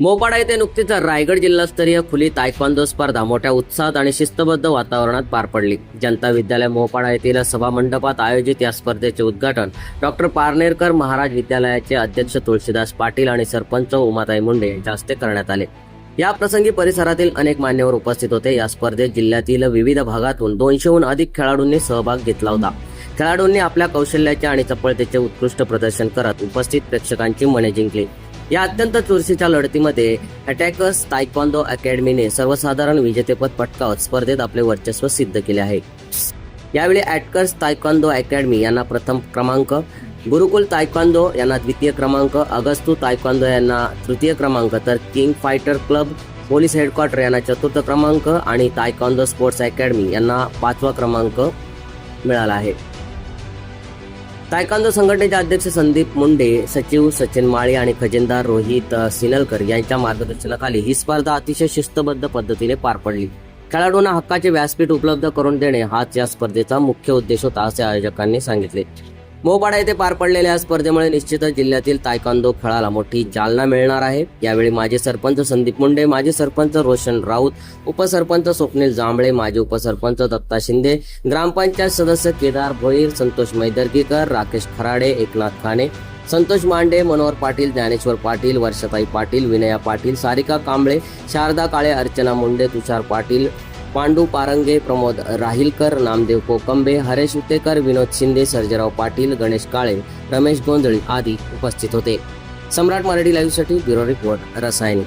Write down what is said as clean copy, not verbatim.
मोपाडा येथे नुकतीच रायगड जिल्हास्तरीय खुली तायक्वांदो स्पर्धा मोठ्या उत्साहात आणि शिस्तबद्ध वातावरणात पार पडली. जनता विद्यालय मोपाडा येथील सभामंडपात आयोजित या स्पर्धेचे उद्घाटन डॉक्टर पारनेरकर महाराज विद्यालयाचे अध्यक्ष तुळशीदास पाटील आणि सरपंच उमाताई मुंडे यांच्या हस्ते करण्यात आले. या प्रसंगी परिसरातील अनेक मान्यवर उपस्थित होते. या स्पर्धेत जिल्ह्यातील विविध भागातून 200हून अधिक खेळाडूंनी सहभाग घेतला होता. खेळाडूंनी आपल्या कौशल्याचे आणि चपळतेचे उत्कृष्ट प्रदर्शन करत उपस्थित प्रेक्षकांची मने जिंकली. या अत्यंत चुरशीच्या लढतीमध्ये अटॅकर्स तायक्वांदो अकॅडमीने सर्वसाधारण विजेतेपद पटकावत स्पर्धेत आपले वर्चस्व सिद्ध केले आहे. यावेळी अटॅकर्स तायक्वांदो अकॅडमी यांना प्रथम क्रमांक, गुरुकुल तायक्वांदो यांना द्वितीय क्रमांक, अगस्तू तायक्वांदो यांना तृतीय क्रमांक, तर king fighter club police headquarter यांना चतुर्थ क्रमांक आणि तायक्वांदो स्पोर्ट्स अकॅडमी यांना 5वा क्रमांक मिळाला आहे. तायक्वांदो संघटनेचे अध्यक्ष संदीप मुंडे, सचिव सचिन माळी आणि खजिनदार रोहित सिनलकर यांच्या मार्गदर्शनाखाली ही स्पर्धा अतिशय शिस्तबद्ध पद्धतीने पार पडली. खेळाडूंना हक्काचे व्यासपीठ उपलब्ध करून देणे हाच या स्पर्धेचा मुख्य उद्देश होता, असे आयोजकांनी सांगितले. मोपाडा येथे पार पडलेल्या या स्पर्धेमुळे निश्चितच जिल्ह्यातील तायक्वांदो खेळाला मोठी चालना मिळणार आहे. यावेळी माजी सरपंच संदीप मुंडे, माजी सरपंच रोशन राऊत, उपसरपंच स्वप्नील जांभळे, माजी उपसरपंच दत्ता शिंदे, ग्रामपंचायत सदस्य केदार भोईर, संतोष मैदर्गीकर, राकेश खराडे, एकनाथ खाने, संतोष मांडे, मनोहर पाटील, ज्ञानेश्वर पाटील, वर्षाताई पाटील, विनया पाटील, सारिका कांबळे, शारदा काळे, अर्चना मुंडे, तुषार पाटील, पांडू पारंगे, प्रमोद राहिलकर, नामदेव कोकंबे, हरेश उतेकर, विनोद शिंदे, सर्जेराव पाटील, गणेश काळे, रमेश गोंधळी आदी उपस्थित होते. सम्राट मराठी लाईव्हसाठी ब्युरो रिपोर्ट, रसायनी.